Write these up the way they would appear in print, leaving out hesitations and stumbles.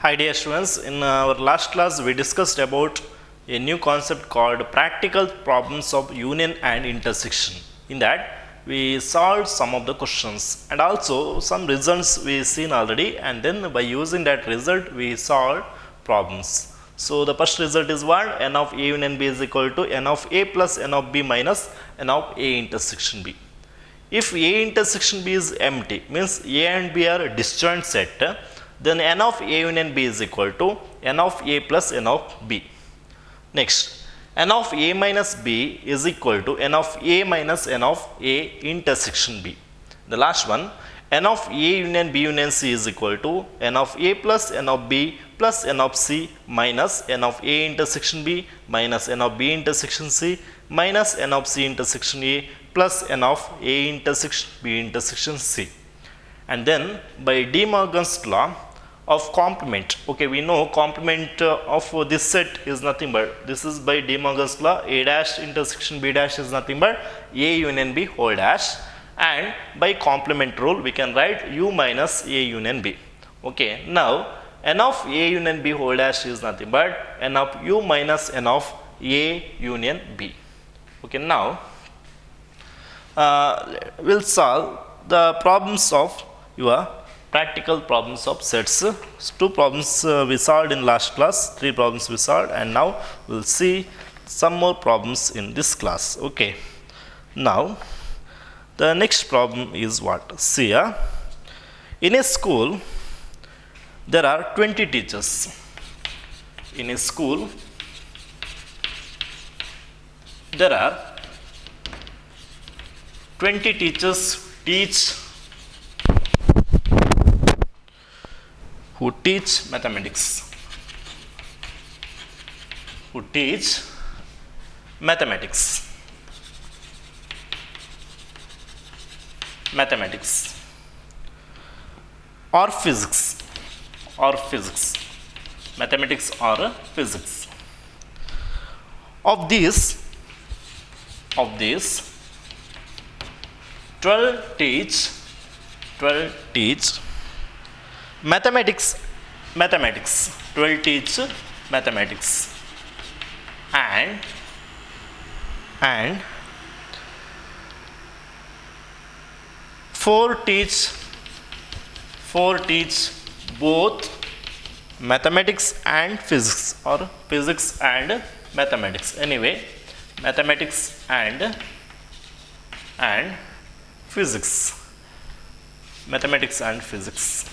Hi dear students, in our last class we discussed about a new concept called practical problems of union and intersection. In that we solved some of the questions and also some results we seen already, and then by using that result we solved problems. So the first result is what? N of A union B is equal to N of A plus N of B minus N of A intersection B. If A intersection B is empty, means A and B are a disjoint set, then N of A union B is equal to N of A plus N of B. Next, N of A minus B is equal to N of A minus N of A intersection B. The last one, N of A union B union C is equal to N of A plus N of B plus N of C minus N of A intersection B minus N of B intersection C minus N of C intersection A plus N of A intersection B intersection C. And then by De Morgan's law of complement, okay, we know complement of this set is nothing but, this is by De Morgan's law, A dash intersection B dash is nothing but A union B whole dash, and by complement rule we can write U minus A union B. Okay, now N of A union B whole dash is nothing but N of U minus N of A union B. Okay, now we'll solve the problems of your practical problems of sets. Two problems we solved in last class, three problems we solved, and now we'll see some more problems in this class. Okay, now the next problem is what? See here, in a school there are 20 teachers. In a school there are 20 teachers who teach mathematics. Who teach mathematics. Mathematics or physics. Or physics. Mathematics or physics. Of these 12 teach mathematics. 12 teach mathematics, and 4 teach both mathematics and physics, or physics and mathematics. Anyway, mathematics and physics. Mathematics and physics.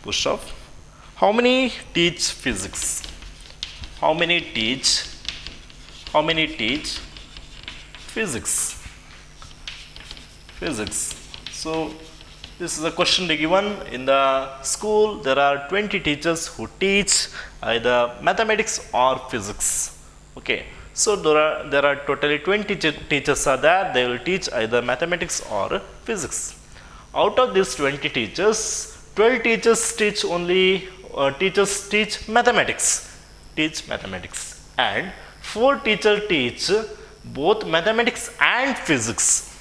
Push up. How many teach physics? How many teach physics? Physics. So this is a question given in the school. There are 20 teachers who teach either mathematics or physics. Okay. So there are totally 20 teachers are there. They will teach either mathematics or physics. Out of these 20 teachers, 12 teachers teach mathematics. And 4 teachers teach both mathematics and physics.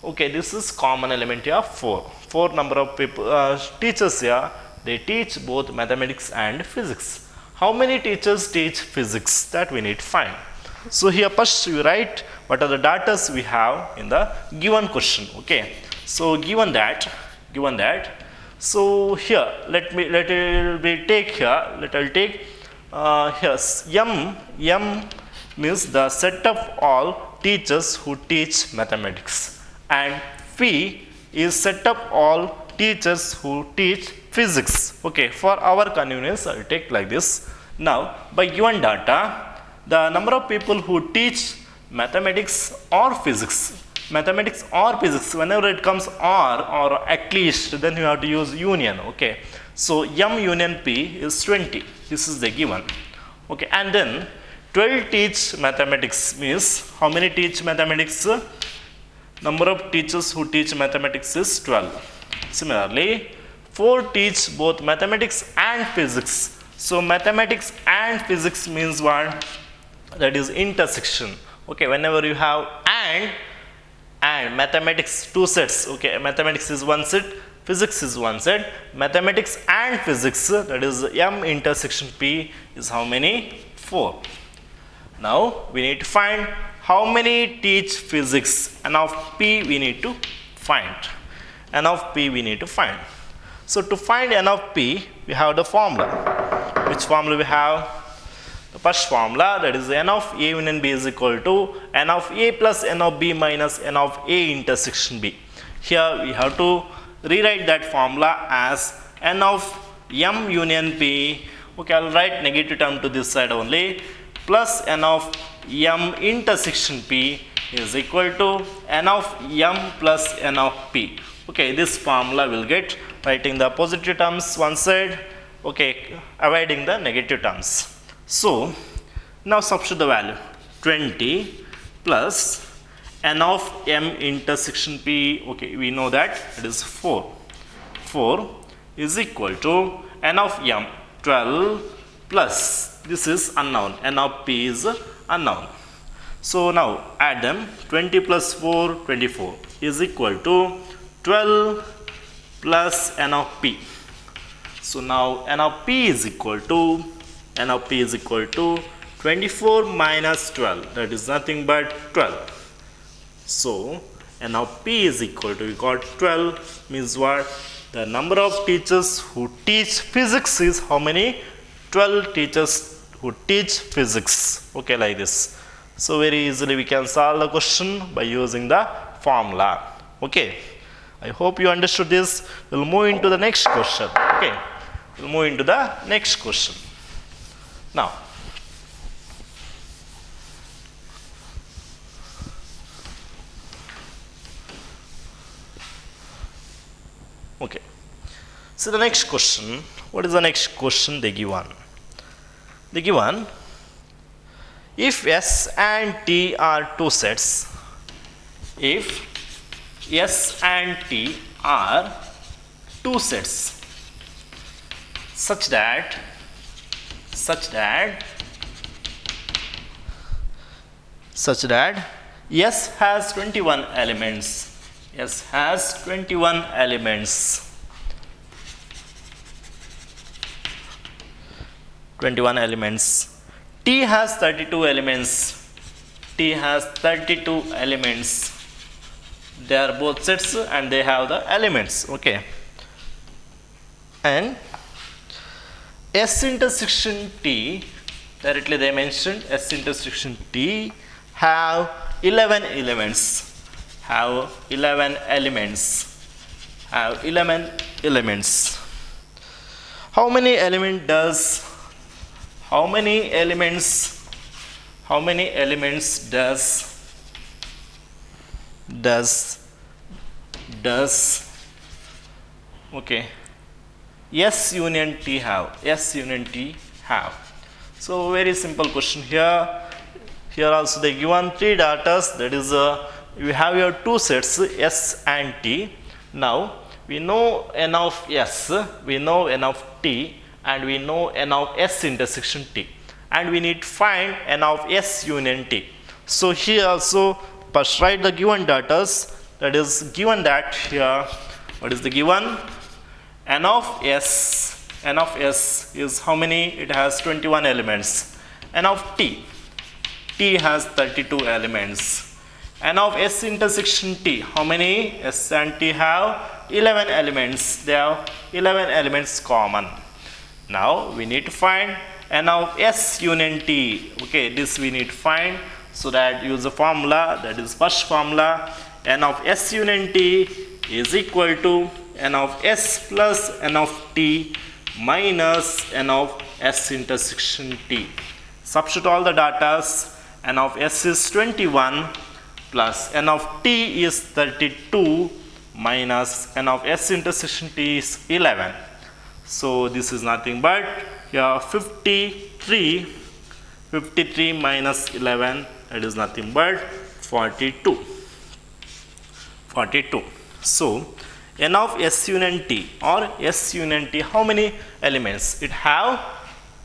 Okay, this is common element here. 4 number of people teachers here. They teach both mathematics and physics. How many teachers teach physics? That we need to find. So here first we write what are the data we have in the given question. Okay. So given that, so here let it take here M means the set of all teachers who teach mathematics, and P is set of all teachers who teach physics. Okay, for our convenience I will take like this. Now by given data, the number of people who teach mathematics or physics, whenever it comes or at least, then you have to use union. Okay, so M union P is 20. This is the given. Okay, and then 12 teach mathematics means how many teach mathematics? Number of teachers who teach mathematics is 12. Similarly, 4 teach both mathematics and physics. So mathematics and physics means what? That is intersection. Okay, whenever you have and mathematics two sets, okay, mathematics is one set, physics is one side, mathematics and physics, that is M intersection P, is how many? 4. Now we need to find how many teach physics. N of P we need to find. N of P we need to find. So to find N of P, we have the formula. Which formula we have? The first formula, that is N of A union B is equal to N of A plus N of B minus N of A intersection B. Here we have to rewrite that formula as N of M union P. Okay, I will write negative term to this side only, plus N of M intersection P is equal to N of M plus N of P. Okay, this formula will get writing the positive terms one side, okay, avoiding the negative terms. So now substitute the value 20 plus N of M intersection P, okay, we know that it is 4. 4 is equal to N of M 12 plus, this is unknown, N of P is unknown. So now add them, 20 plus 4, 24 is equal to 12 plus N of P. So now N of P is equal to 24 minus 12, that is nothing but 12. So N of P is equal to, we got 12, means what? The number of teachers who teach physics is how many? 12 teachers who teach physics. Okay, like this. So very easily we can solve the question by using the formula. Okay, I hope you understood this. We'll move into the next question. Okay, we'll move into the next question. Now, okay, so the next question, what is the next question they given? They given, if S and T are two sets, if S and T are two sets, such that S has 21 elements. S has 21 elements. 21 elements. T has 32 elements. T has 32 elements. They are both sets and they have the elements. Okay. And S intersection T, directly they mentioned S intersection T have 11 elements. Have 11 elements. Have 11 elements. How many elements does okay, S union T have? S union T have. So very simple question here. Here also they given 3 data, that is you have your two sets S and T. Now we know N of S, we know N of T, and we know N of S intersection T, and we need to find N of S union T. So here also first write the given data, that is given that here, what is the given? N of S is how many? It has 21 elements. N of T has 32 elements. N of S intersection T, how many? S and T have 11 elements. They have 11 elements common. Now we need to find N of S union T. Okay, this we need to find, so that use the formula, that is first formula, N of S union T is equal to N of S plus N of T minus N of S intersection T. Substitute all the datas. N of S is 21 plus N of T is 32 minus N of S intersection T is 11. So this is nothing but here 53 minus 11, that is nothing but 42. So N of S union T or S union T, how many elements it have?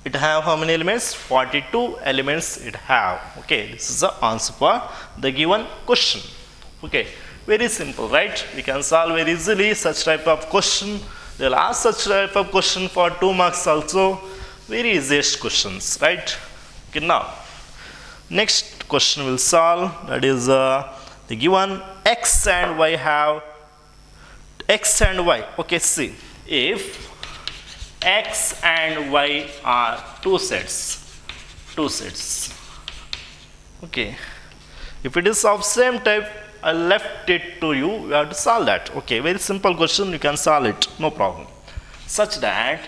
It have how many elements? 42 elements it have. Okay, this is the answer for the given question. Okay, Very simple, right? We can solve very easily such type of question. They'll ask such type of question for 2 marks also. Very easiest questions, right? Okay, now next question we'll solve, that is the given x and y have x and y. Okay, see, if x and y are two sets, okay, if it is of same type, I left it to you, you have to solve that. Okay, very simple question, you can solve it, no problem. Such that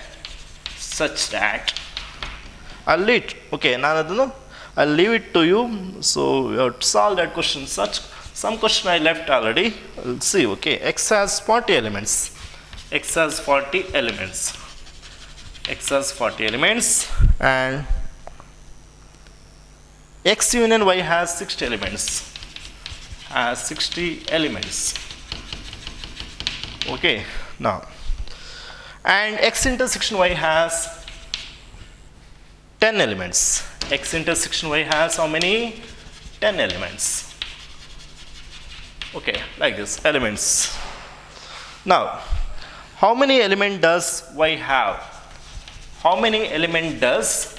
I'll leave it. Okay, now I'll leave it to you, so you have to solve that question. Some question I left already. We'll see. Okay, x has 40 elements. X has 40 elements, and x union y has 60 elements. Okay, now, and x intersection y has 10 elements. X intersection y has how many? 10 elements. Okay, like this, elements. Now, how many elements does y have? How many elements does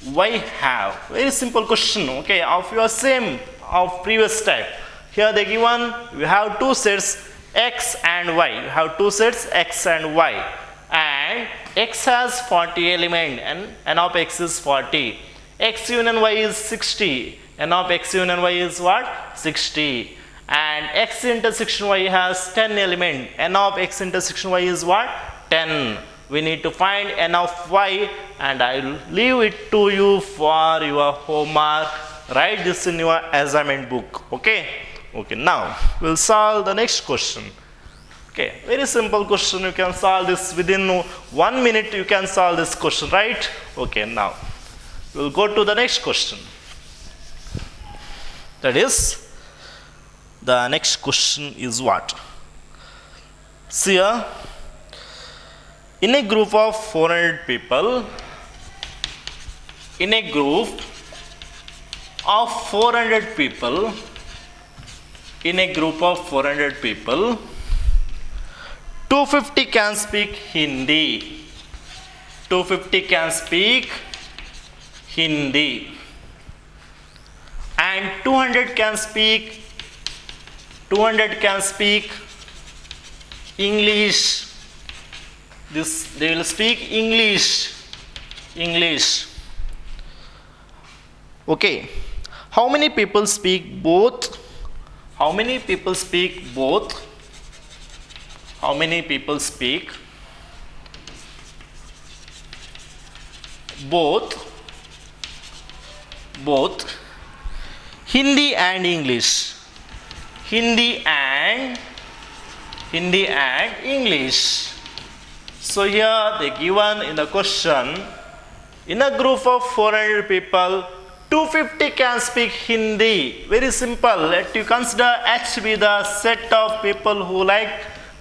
y have? Very simple question. Okay, of your same of previous type. Here they given, we have two sets x and y. You have two sets x and y, and x has 40 element and n of x is 40. X union y is 60. N of x union y is what? 60. And x intersection y has 10 element. N of x intersection y is what? 10. We need to find n of y, and I will leave it to you for your homework. Write this in your assignment book. Okay. Okay, now we'll solve the next question. Okay, very simple question. You can solve this within 1 minute. You can solve this question, right? Okay, now we'll go to the next question. That is, the next question is what? See here, in a group of 400 people, in a group of 400 people, 250 can speak Hindi. 250 can speak Hindi. And 200 can speak English. They will speak English. Okay. How many people speak both? How many people speak both? Hindi and English. So here they given in the question, in a group of 400 people, 250 can speak Hindi. Very simple. Let you consider H be the set of people who like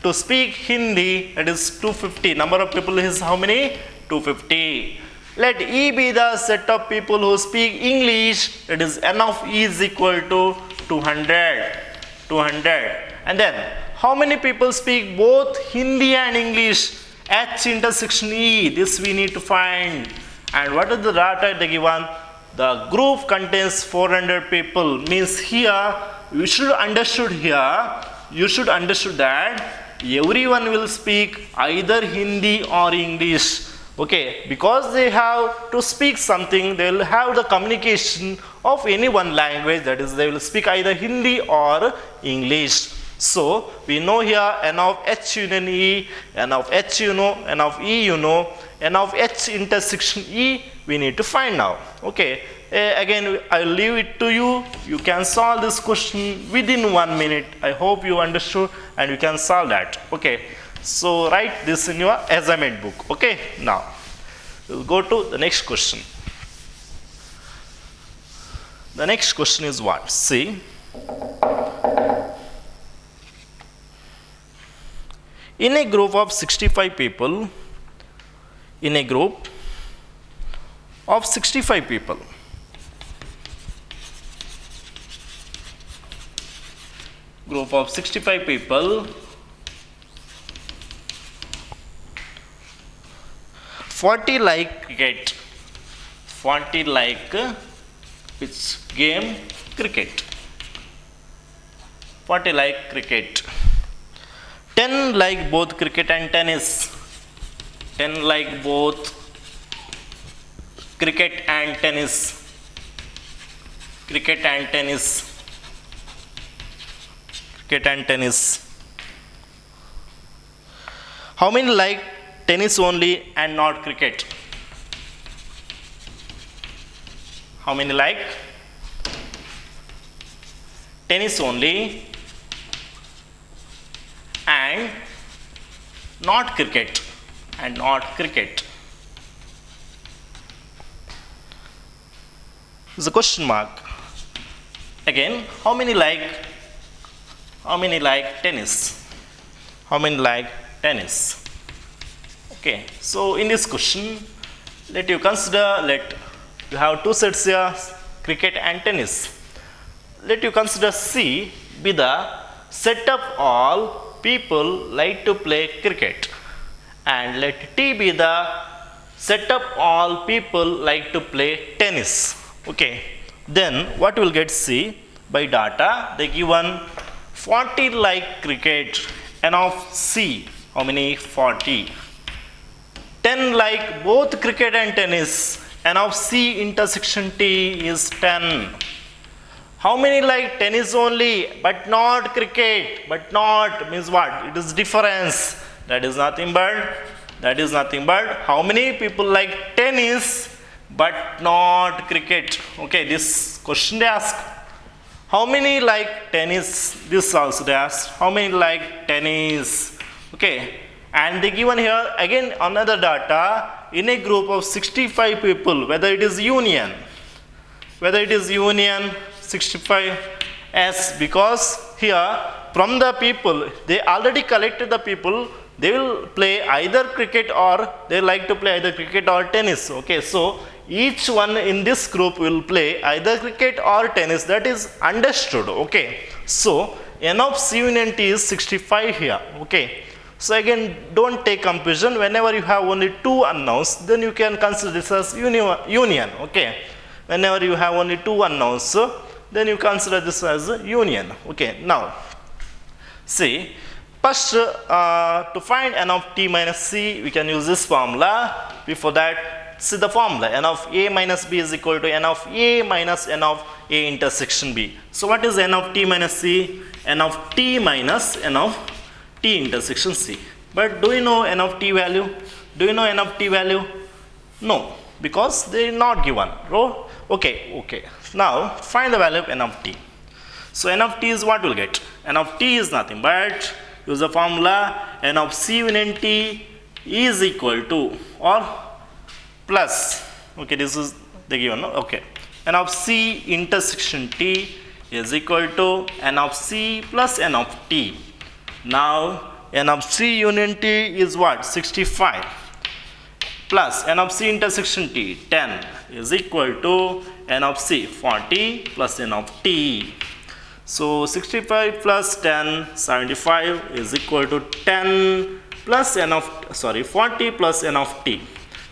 to speak Hindi. That is 250. Number of people is how many? 250. Let E be the set of people who speak English. That is N of E is equal to 200. And then how many people speak both Hindi and English? H intersection E. This we need to find. And what is the data they given? The group contains 400 people. Means here you should understood that everyone will speak either Hindi or English. Okay, because they have to speak something, they will have the communication of any one language, that is they will speak either Hindi or English. So we know here N of H union E, N of H you know, N of E you know, N of H intersection E we need to find now. Okay, again I will leave it to you. You can solve this question within 1 minute. I hope you understood and you can solve that. Okay, so write this in your assignment book. Okay, now we'll go to the next question. The next question is what? See, in a group of 65 people, of 65 people. Group of 65 people, 40 like cricket, 40 like which game? Cricket. 40 like cricket. 10 like both cricket and tennis. 10 like both cricket and tennis. Cricket and tennis. Cricket and tennis. How many like tennis only and not cricket? How many like tennis only and not cricket? And not cricket. It's a question mark. Again, how many like tennis? How many like tennis? Okay, so in this question, let you have two sets here, cricket and tennis. Let you consider C be the set of all people like to play cricket, and let T be the set of all people like to play tennis. Okay, then what will get C? By data they given 40 like cricket and of C, how many? 40. 10 like both cricket and tennis, and of C intersection T is 10. How many like tennis only but not cricket? But not means what? It is difference. That is nothing but how many people like tennis but not cricket? Okay, this question they ask. How many like tennis? This also they ask. How many like tennis? Okay, and they given here again another data in a group of 65 people, whether it is union 65 S, because here from the people they already collected the people, they will play either cricket or they like to play either cricket or tennis. Okay, so each one in this group will play either cricket or tennis, that is understood. Okay, so N of C union T is 65 here. Okay, so again don't take confusion. Whenever you have only two unknowns, then you can consider this as union. Okay, whenever you have only two unknowns, then you consider this as union. Okay, now see, first to find N of T minus C, we can use this formula. Before that, see the formula, N of A minus B is equal to N of A minus N of A intersection B. So what is N of T minus C? N of T minus N of T intersection C. But do you know N of T value? Do you know N of T value? No, because they are not given. Okay. Now find the value of N of T. So N of T is what we'll get? N of T is nothing but, use the formula, N of C union T is equal to or plus. Okay, this is the given. No? Okay, N of C intersection T is equal to N of C plus N of T. Now N of C union T is what? 65 plus N of C intersection T 10 is equal to N of C 40 plus N of T. So 65 plus 10, 75 is equal to 10 plus N of 40 plus N of T.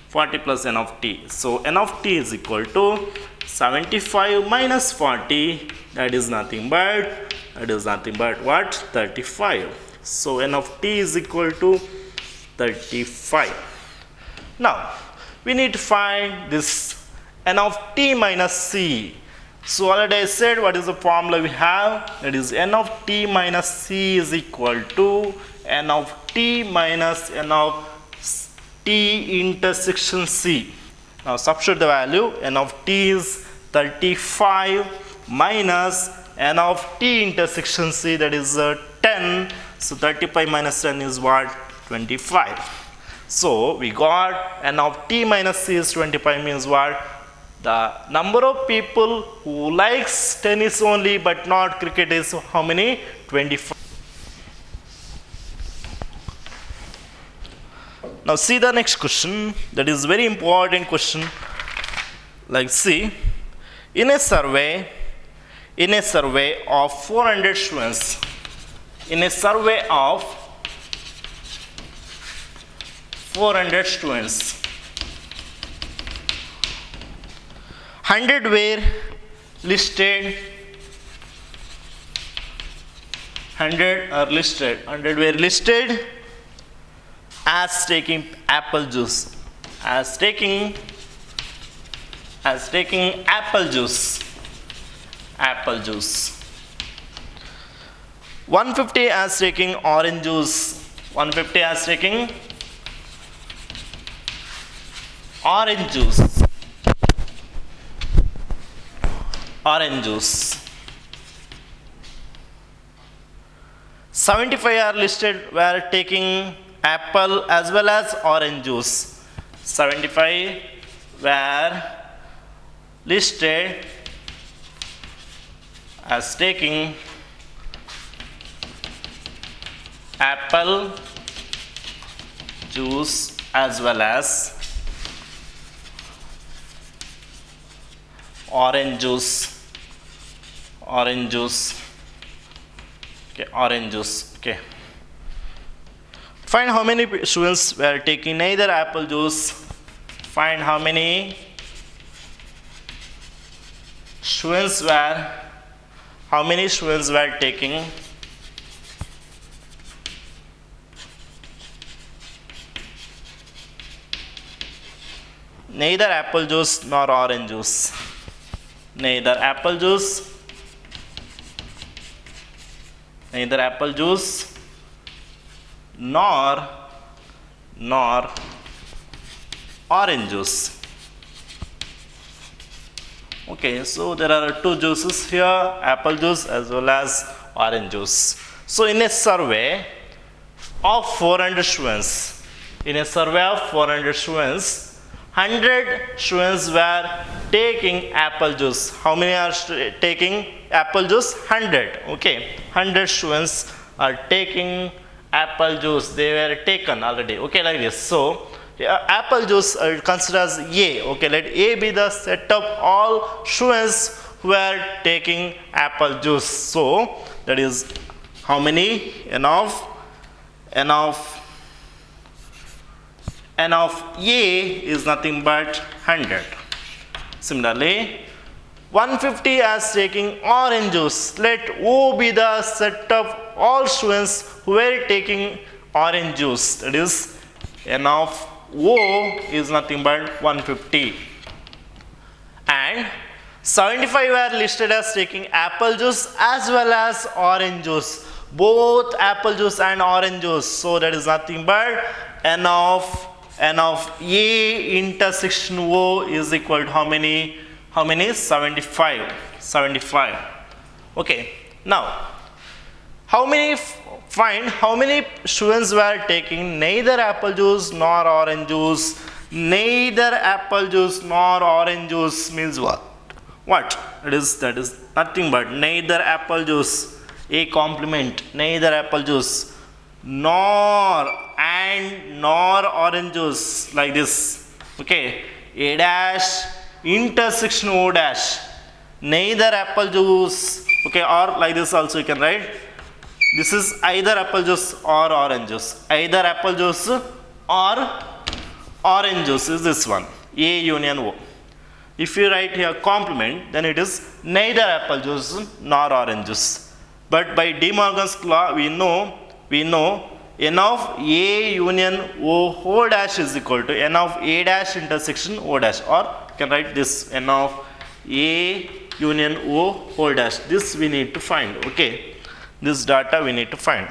40 plus N of T. So N of T is equal to 75 minus 40, that is nothing but what? 35. So N of T is equal to 35. Now we need to find this N of T minus C. So already I said what is the formula we have, that is N of T minus C is equal to N of T minus N of T intersection C. Now substitute the value, N of T is 35 minus N of T intersection C, that is 10. So 35 minus 10 is what? 25. So we got N of T minus C is 25 means what? The number of people who likes tennis only but not cricket is how many? 25. Now see the next question, that is very important question. Like see, in a survey of 400 students, in a survey of 400 students, 100 were listed, 100 were listed as taking apple juice, as taking apple juice. 150 as taking orange juice. 150 as taking orange juice. 75 are listed were taking apple as well as orange juice. 75 were listed as taking apple juice as well as orange juice. Okay. Find how many students were taking neither apple juice. Find how many students were taking neither apple juice nor orange juice. Neither apple juice nor orange juice. Okay, so there are two juices here, apple juice as well as orange juice. So in a survey of 400 students, 100 students were taking apple juice. How many are taking apple juice? 100. Okay, 100 students are taking apple juice. They were taken already. Okay, like this. So apple juice considered as A. Okay, let A be the set of all students who are taking apple juice. So that is how many? Enough A is nothing but 100. Similarly, 150 as taking orange juice. Let O be the set of all students who were taking orange juice. That is enough O is nothing but 150. And 75 were listed as taking apple juice as well as orange juice. Both apple juice and orange juice. So that is nothing but enough A intersection O is equal to how many? 75. Okay, now find how many students were taking neither apple juice nor orange juice. Neither apple juice nor orange juice means what? That is nothing but neither apple juice, A complement, neither apple juice nor orange juice, like this. Okay, A dash intersection O dash, neither apple juice. Okay, or like this also you can write. This is either apple juice or orange juice. Either apple juice or orange juice is this one, A union O. If you write here complement, then it is neither apple juice nor orange juice. But by De Morgan's law, we know n of A union O whole dash is equal to n of A dash intersection O dash, or you can write this n of A union O whole dash. This we need to find. Okay, this data we need to find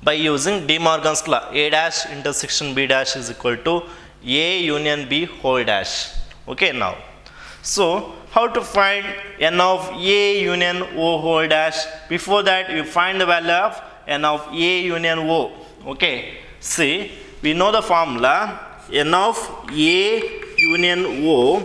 by using De Morgan's law. A dash intersection B dash is equal to A union B whole dash. Okay, now so how to find n of A union O whole dash? Before that, you find the value of n of A union O. Okay, see, we know the formula n of A union O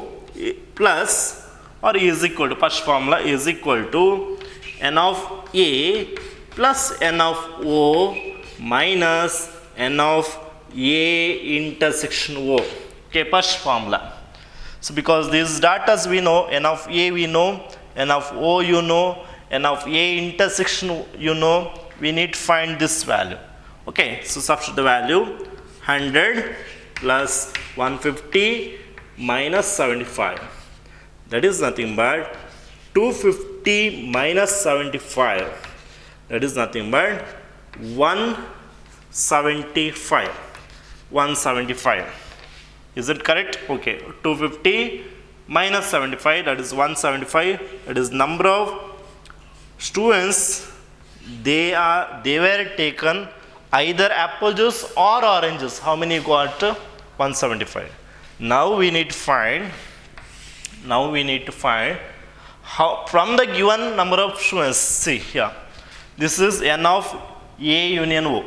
plus or is equal to, first formula is equal to n of A plus n of O minus n of A intersection O. Okay, first formula. So because these data we know, n of A we know, n of O you know, n of A intersection you know, we need to find this value. Okay, so substitute the value 100 plus 150 minus 75. That is nothing but 250 minus 75. That is nothing but 175. 175. Is it correct? Okay, 250 minus 75, that is 175. That is number of students they were taken either apple juice or orange juice. How many got? 175. Now we need to find how from the given number of students. See here, this is n of A union O.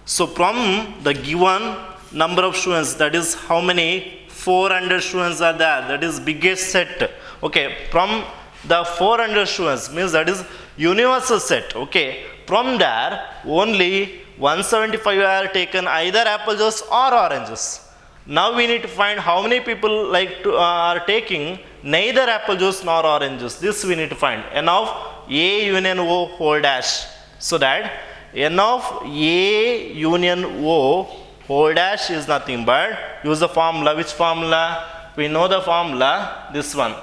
So from the given number of students, that is how many? 400 students are there. That is biggest set. Okay, from the 400 students means that is universal set. Okay, from there only 175 are taken either apple juice or orange juice. Now we need to find how many people are taking neither apple juice nor orange juice. This we need to find n of A union O whole dash. So that n of A union O whole dash is nothing but, use the formula. Which formula? We know the formula, this one.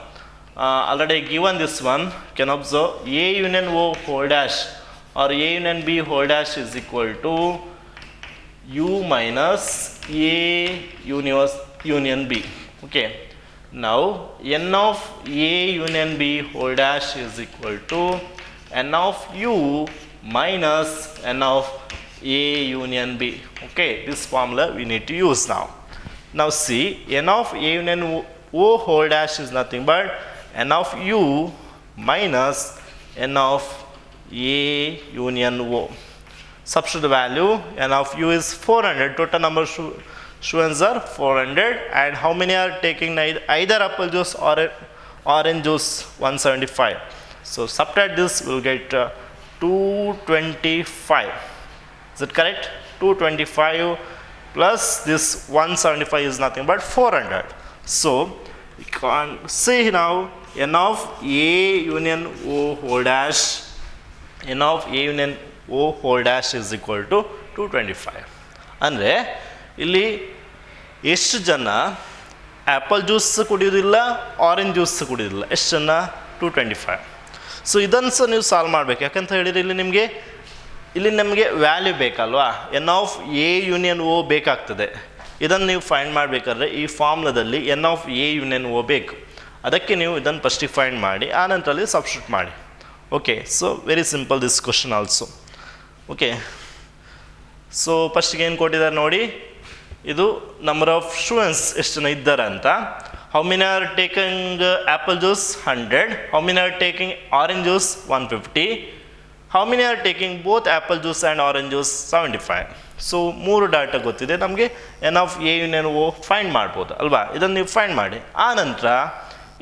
Already given this one, can observe A union O whole dash or A union B whole dash is equal to U minus A union B. Okay. Now n of A union B whole dash is equal to n of U minus n of A union B. Okay, this formula we need to use now. Now see, n of A union O whole dash is nothing but n of U minus n of A union O. Substitute the value, n of U is 400, total number of students are 400, and how many are taking either apple juice or orange juice? 175. So subtract this, we will get 225. Is it correct? 225 plus this 175 is nothing but 400. So we can see now n of A union O whole dash, n of A union O whole dash is equal to 225. ಅಂದರೆ ಇಲ್ಲಿ ಎಷ್ಟು ಜನ apple juice ಕುಡಿಯೋದಿಲ್ಲ, orange juice ಕುಡಿಯೋದಿಲ್ಲ? ಎಷ್ಟು ಜನ? 225. So ಇದನ್ನು ಸಹ ನೀವು solve ಮಾಡಬೇಕು. ಯಾಕಂತ ಹೇಳಿದರೆ ಇಲ್ಲಿ ನಮಗೆ ವ್ಯಾಲ್ಯೂ ಬೇಕಲ್ವಾ? ಎನ್ ಆಫ್ ಎ ಯೂನಿಯನ್ ಓ ಬೇಕಾಗ್ತದೆ. ಇದನ್ನು ನೀವು ಫೈಂಡ್ ಮಾಡಬೇಕಾದ್ರೆ ಈ ಫಾರ್ಮ್ಲದಲ್ಲಿ ಎನ್ ಆಫ್ ಎ ಯೂನಿಯನ್ ಓ ಬೇಕು. ಅದಕ್ಕೆ ನೀವು ಇದನ್ನು ಫಸ್ಟಿಗೆ ಫೈಂಡ್ ಮಾಡಿ ಆನಂತರಲ್ಲಿ ಸಬ್ಸ್ಟಿಟ್ಯೂಟ್ ಮಾಡಿ. Okay, so very simple this question also. Okay, so ಫಸ್ಟಿಗೆ ಏನು ಕೊಟ್ಟಿದ್ದಾರೆ ನೋಡಿ, ಇದು ನಂಬರ್ ಆಫ್ ಸ್ಟೂಡೆಂಟ್ಸ್ ಎಷ್ಟು ಜನ ಇದ್ದಾರೆ ಅಂತ. How many are taking apple juice? 100. How many are taking orange juice? 150. How many are taking both apple juice and orange juice? 75. So 3 data ಗೊತ್ತಿದೆ ನಮಗೆ, N of A union O find ಮಾಡ್ಬೋದು ಅಲ್ವಾ? ಇದನ್ನು ನೀವು ಫೈಂಡ್ ಮಾಡಿ. ಆ ನಂತರ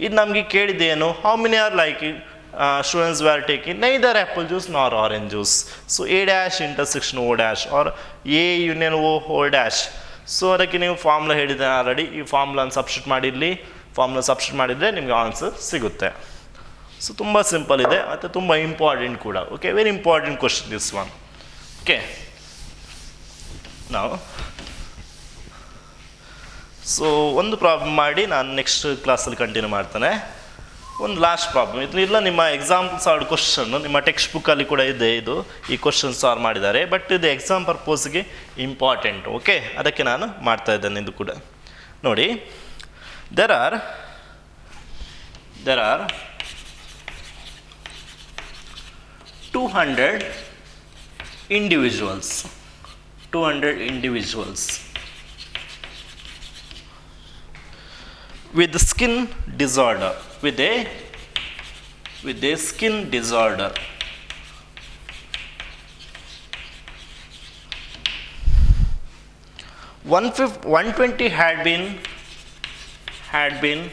ಇದು ನಮಗೆ ಕೇಳಿದ್ದೇನು? How many are liking students were taking neither apple juice nor orange juice. So A dash intersection O dash or A union O whole dash. So ಅದಕ್ಕೆ ನೀವು ಫಾರ್ಮುಲಾ ಹೇಳಿದ್ದೆ ಆಲ್ರೆಡಿ. ಈ ಫಾರ್ಮುಲಾನ ಸಬ್ಸ್ಟಿಟ್ಯೂಟ್ ಮಾಡಿರಲಿ, ಫಾರ್ಮುಲಾ ಸಬ್ಸ್ಟಿಟ್ಯೂಟ್ ಮಾಡಿದರೆ ನಿಮಗೆ answer ಸಿಗುತ್ತೆ. So ತುಂಬ simple ಇದೆ ಮತ್ತು ತುಂಬ ಇಂಪಾರ್ಟೆಂಟ್ ಕೂಡ. Okay, very important question this one. Okay, ನಾವು ಸೊ ಒಂದು ಪ್ರಾಬ್ಲಮ್ ಮಾಡಿ ನಾನು ನೆಕ್ಸ್ಟ್ ಕ್ಲಾಸಲ್ಲಿ ಕಂಟಿನ್ಯೂ ಮಾಡ್ತಾನೆ. ಒಂದು ಲಾಸ್ಟ್ ಪ್ರಾಬ್ಲಮ್ ಇದು ಇಲ್ಲ, ನಿಮ್ಮ ಎಕ್ಸಾಂಪಲ್ ಸಾಲ್ವ್ ಕ್ವಶನ್ನು ನಿಮ್ಮ ಟೆಕ್ಸ್ಟ್ ಬುಕ್ಕಲ್ಲಿ ಕೂಡ ಇದೆ. ಇದು ಈ ಕ್ವಶನ್ ಸಾಲ್ವ್ ಮಾಡಿದ್ದಾರೆ, ಬಟ್ ಇದು ಎಕ್ಸಾಮ್ ಪರ್ಪೋಸ್ಗೆ ಇಂಪಾರ್ಟೆಂಟ್. ಓಕೆ, ಅದಕ್ಕೆ ನಾನು ಮಾಡ್ತಾ ಇದ್ದೇನೆ. ಇದು ಕೂಡ ನೋಡಿ, there are 200 individuals with skin disorder, with a skin disorder. 120 had been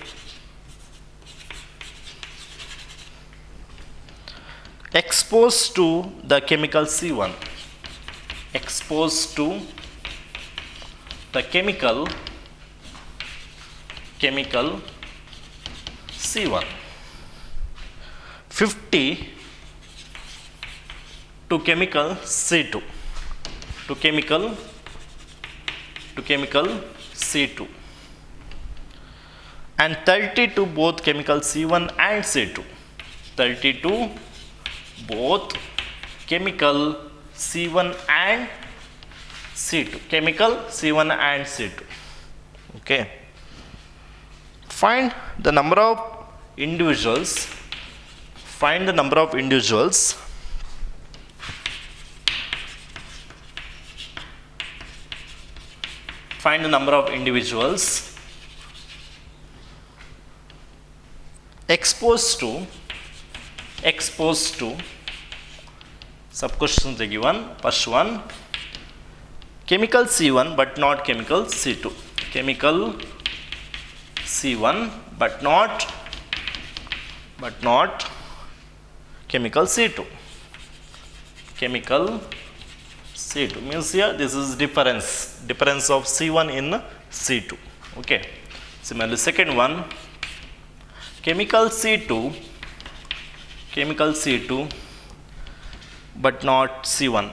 exposed to the chemical C1. Exposed to the chemical C1. 50 to chemical C2. To chemical C2. And 30 to both chemical C1 and C2. 30 to both chemical C1 and C2. Chemical C1 and C2. Okay. Find the number of individuals. Find the number of individuals exposed to sub questions are given. First one, chemical C1 but not chemical C2. Chemical C1 but not chemical C2. Chemical C2 means here this is difference of C1 in C2. Okay. Similarly, second one, chemical C2 but not C1,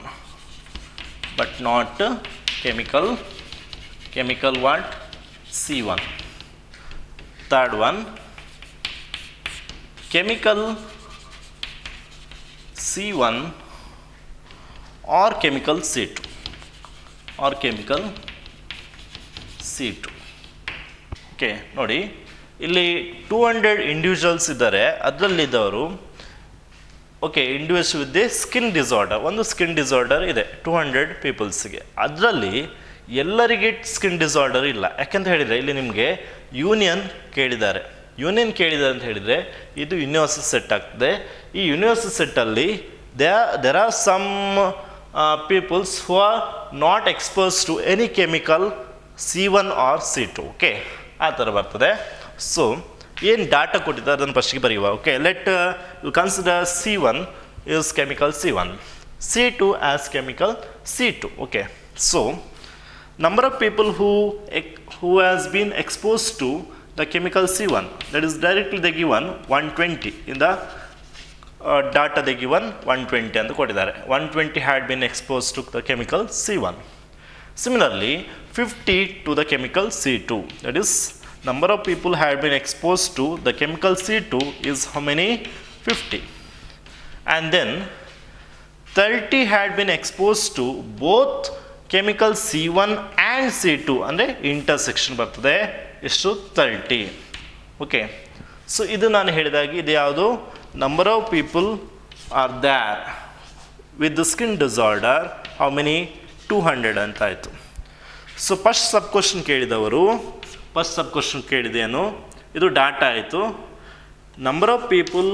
but not chemical what? C1. Third one, chemical C1 or chemical C2 okay ನೋಡಿ, ಇಲ್ಲಿ 200 individuals ಇದ್ದಾರೆ. ಅದರಲ್ಲಿದ್ದವರು okay individuals with the skin disorder, ಒಂದು skin disorder ಇದೆ 200 ಪೀಪಲ್ಸ್ಗೆ. ಅದರಲ್ಲಿ ಎಲ್ಲರಿಗೆ skin disorder ಇಲ್ಲ. ಯಾಕೆಂತ ಹೇಳಿದರೆ ಇಲ್ಲಿ ನಿಮಗೆ ಯೂನಿಯನ್ ಕೇಳಿದ್ದಾರೆ ಅಂತ ಹೇಳಿದರೆ ಇದು ಯೂನಿವರ್ಸಲ್ ಸೆಟ್ ಆಗ್ತದೆ. ಈ universal ಸೆಟ್ಟಲ್ಲಿ there are some peoples who are not exposed to any chemical C1 or C2. Okay, ಆ ಥರ ಬರ್ತದೆ. ಸೊ ಏನು ಡಾಟಾ ಕೊಟ್ಟಿದ್ದಾರೆ ಅದನ್ನು ಫಸ್ಟಿಗೆ ಬರೆಯುವ. Okay, let you consider C1 is chemical C1, C2 as chemical C2. Okay, so number of people who has been exposed to the chemical C1, that is directly they given 120 in the data they given 120 ಅಂತ ಕೊಟ್ಟಿದ್ದಾರೆ. 120 had been exposed to the chemical C1. Similarly, 50 to the chemical C2, that is number of people had been exposed to the chemical C2 is how many? 50. And then 30 had been exposed to both chemical C1 and C2 ಅಂದರೆ intersection ಬರ್ತದೆ. ಎಷ್ಟು? 30. Okay, so ಇದು ನಾನು ಹೇಳಿದಾಗೆ ಇದು ಯಾವುದು? Number of people are there with the skin disorder how many? 200 ಅಂತ ಆಯಿತು. ಸೊ ಫಸ್ಟ್ ಸಬ್ ಕ್ವಶನ್ ಕೇಳಿದೇನು? ಇದು ಡಾಟಾ ಆಯಿತು. Number of people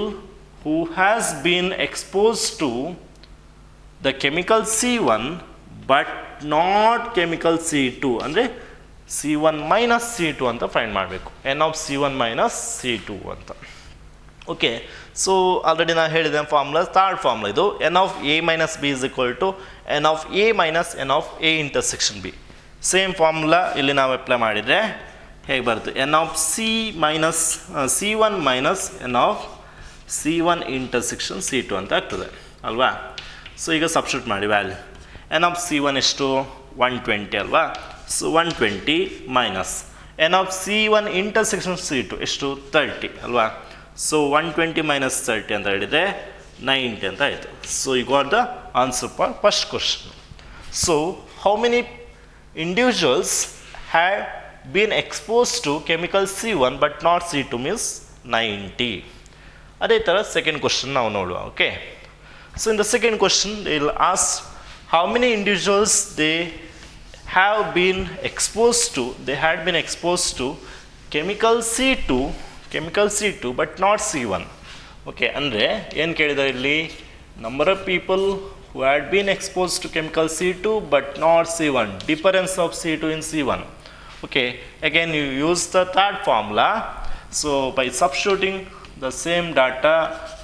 who has been expose to the chemical C1 but not chemical C2 ಅಂದರೆ C1 minus C2 ಅಂತ find ಮಾಡಬೇಕು. N of C1 minus C2 ಅಂತ. Okay, so already ನಾನು ಹೇಳಿದೆ formula, third formula ಇದು. N of A minus B is equal to N of A minus N of A intersection B. Same formula ಇಲ್ಲಿ ನಾವು apply ಮಾಡಿದರೆ ಹೇಗೆ ಬರುತ್ತೆ? N of C1 minus N of C1 intersection C2 ಅಂತ ಆಗ್ತದೆ ಅಲ್ವಾ? So ಈಗ ಸಬ್ಸ್ಟಿಟ್ಯೂಟ್ ಮಾಡಿ ವ್ಯಾಲ್ಯೂ. ಎನ್ ಆಫ್ C1 ಎಷ್ಟು? 120 ಅಲ್ವಾ? So 120 minus N of C1 intersection C2 ಎಷ್ಟು? 30 ಅಲ್ವಾ? ಸೊ 120 ಮೈನಸ್ 30 ಅಂತ ಹೇಳಿದರೆ 90 ಅಂತ ಆಯಿತು. So you got the answer for first question. So how many individuals have been exposed to chemical C1 but not C2 means 90. ಅದೇ ಥರ second question ನಾವು ನೋಡುವ. Okay, so in the second question they will ask how many individuals they had been exposed to chemical C2 but not C1. Okay, ಅಂದರೆ ಏನು ಕೇಳಿದ್ದಾರೆ ಇಲ್ಲಿ? Number of people who had been exposed to chemical C2 but not C1, difference of C2 in C1. Okay, again you use the third formula. So by substituting the same data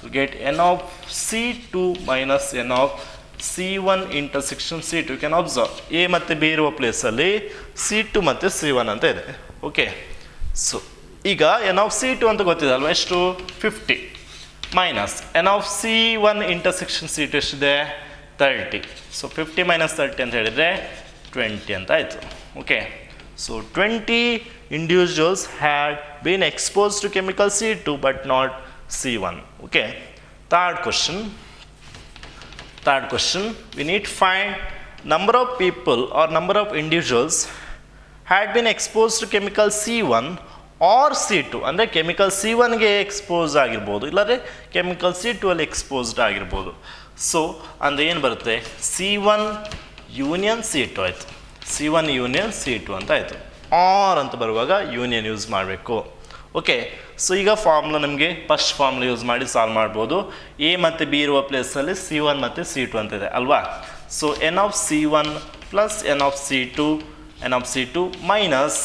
you get n of C2 minus n of C1 intersection C2. You can observe A ಮತ್ತು B ಇರುವ ಪ್ಲೇಸಲ್ಲಿ C2 ಮತ್ತು C1 ಅಂತ ಇದೆ. Okay, so ಈಗ N of C2 ಅಂತ ಗೊತ್ತಿದೆ ಅಲ್ವಾ, ಎಷ್ಟು 50 minus N of C1 intersection C2 ಎಷ್ಟಿದೆ 30. ಸೊ 50 ಮೈನಸ್ 30 ಅಂತ ಹೇಳಿದರೆ 20 ಅಂತ ಆಯಿತು. Okay, so 20 individuals had been exposed to chemical C2 but not C1. Okay, third question, we need to find number of people or number of individuals had been exposed to chemical C1 or C2. ಅಂದರೆ chemical C1ಗೆ expose ಆಗಿರ್ಬೋದು, ಇಲ್ಲಾಂದರೆ chemical C2 ಅಲ್ಲಿ exposed ಆಗಿರ್ಬೋದು. So ಅಂದರೆ ಏನು ಬರುತ್ತೆ, C1 union C2 ಆಯಿತು, C1 union C2 ಅಂತ ಆಯಿತು. ಆರ್ ಅಂತ ಬರುವಾಗ ಯೂನಿಯನ್ ಯೂಸ್ ಮಾಡಬೇಕು. ಓಕೆ, ಸೊ ಈಗ ಫಾರ್ಮುಲಾ ನಮಗೆ ಫಸ್ಟ್ ಫಾರ್ಮುಲಾ ಯೂಸ್ ಮಾಡಿ ಸಾಲ್ವ್ ಮಾಡ್ಬೋದು. ಎ ಮತ್ತು ಬಿ ಇರುವ ಪ್ಲೇಸಲ್ಲಿ C1 ಮತ್ತು C2 ಅಂತ ಇದೆ ಅಲ್ವಾ. So N of C1 plus N of C2 minus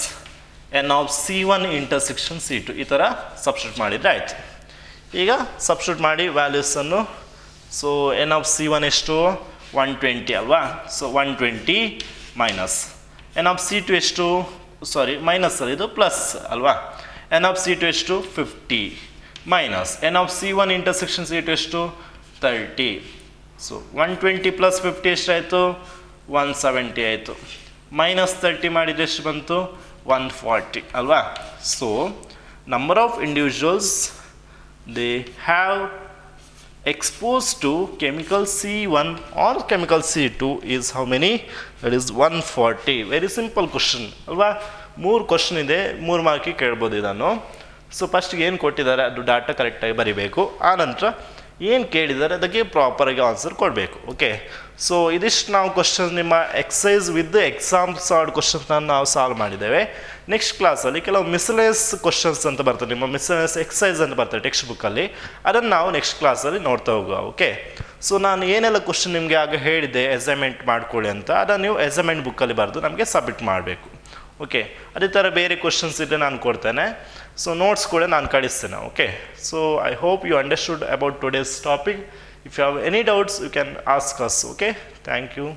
N of C1 intersection C2 ಈ ಥರ ಸಬ್ಸ್ಟಿಟ್ಯೂಟ್ ಮಾಡಿದರೆ ಆಯಿತು. ಈಗ ಸಬ್ಸ್ಟಿಟ್ಯೂಟ್ ಮಾಡಿ ವ್ಯಾಲ್ಯೂಸನ್ನು, ಸೊ ಎನ್ ಆಫ್ C1 ಎಷ್ಟು 120 ಅಲ್ವಾ. So 120 minus N of C2 ಎಷ್ಟು, ಸಾರಿ ಮೈನಸ್ ಅಲ್ಲಿ ಇದು ಪ್ಲಸ್ ಅಲ್ವಾ. ಎನ್ ಆಫ್ C2 ಎಷ್ಟು 50 minus N of C1 intersection C2 ಎಷ್ಟು 30. ಸೊ 120 ಪ್ಲಸ್ 50 ಎಷ್ಟಾಯಿತು 170 ಆಯಿತು. ಮೈನಸ್ 30 ಮಾಡಿದರೆ ಎಷ್ಟು ಬಂತು 140 ಅಲ್ವಾ. So number of individuals they have exposed to chemical C1 or chemical C2 is how many? That is 140. Very simple question ಅಲ್ವಾ. 3 question ಇದೆ, 3 ಮಾರ್ಕಿಗೆ ಕೇಳ್ಬೋದು ಇದನ್ನು. ಸೊ ಫಸ್ಟಿಗೆ ಏನು ಕೊಟ್ಟಿದ್ದಾರೆ ಅದು ಡಾಟಾ ಕರೆಕ್ಟಾಗಿ ಬರಿಬೇಕು, ಆನಂತರ ಏನು ಕೇಳಿದ್ದಾರೆ ಅದಕ್ಕೆ ಪ್ರಾಪರಾಗಿ ಆನ್ಸರ್ ಕೊಡಬೇಕು. ಓಕೆ, ಸೊ ಇದಿಷ್ಟು ನಾವು ಕ್ವಶನ್ಸ್ ನಿಮ್ಮ ಎಕ್ಸಸೈಸ್ ವಿತ್ ಎಕ್ಸಾಮ್ ಸಾಲ್ಡ್ ಕ್ವಶನ್ಸ್ನ ನಾವು ಸಾಲ್ವ್ ಮಾಡಿದ್ದೇವೆ. ನೆಕ್ಸ್ಟ್ ಕ್ಲಾಸಲ್ಲಿ ಕೆಲವು ಮಿಸ್ಲೆಸ್ ಕ್ವಶನ್ಸ್ ಅಂತ ಬರ್ತದೆ, ನಿಮ್ಮ ಮಿಸ್ಲೆಸ್ ಎಕ್ಸಸೈಸ್ ಅಂತ ಬರ್ತದೆ ಟೆಕ್ಸ್ಟ್ ಬುಕ್ಕಲ್ಲಿ, ಅದನ್ನು ನಾವು ನೆಕ್ಸ್ಟ್ ಕ್ಲಾಸಲ್ಲಿ ನೋಡ್ತಾ ಹೋಗುವ. ಓಕೆ, ಸೊ ನಾನು ಏನೆಲ್ಲ ಕ್ವಶನ್ ನಿಮಗೆ ಆಗ ಹೇಳಿದೆ ಅಸೈನ್ಮೆಂಟ್ ಮಾಡ್ಕೊಳ್ಳಿ ಅಂತ, ಅದನ್ನು ನೀವು ಅಸೈನ್ಮೆಂಟ್ ಬುಕ್ಕಲ್ಲಿ ಬರೆದು ನಮಗೆ ಸಬ್ಮಿಟ್ ಮಾಡಬೇಕು. ಓಕೆ, ಅದೇ ಥರ ಬೇರೆ ಕ್ವಶನ್ಸ್ ಇದ್ದರೆ ನಾನು ಕೊಡ್ತೇನೆ, ಸೊ ನೋಟ್ಸ್ ಕೂಡ ನಾನು ಕಳಿಸ್ತೇನೆ. Okay, so I hope you understood about today's topic. If you have any doubts, you can ask us. Okay, thank you.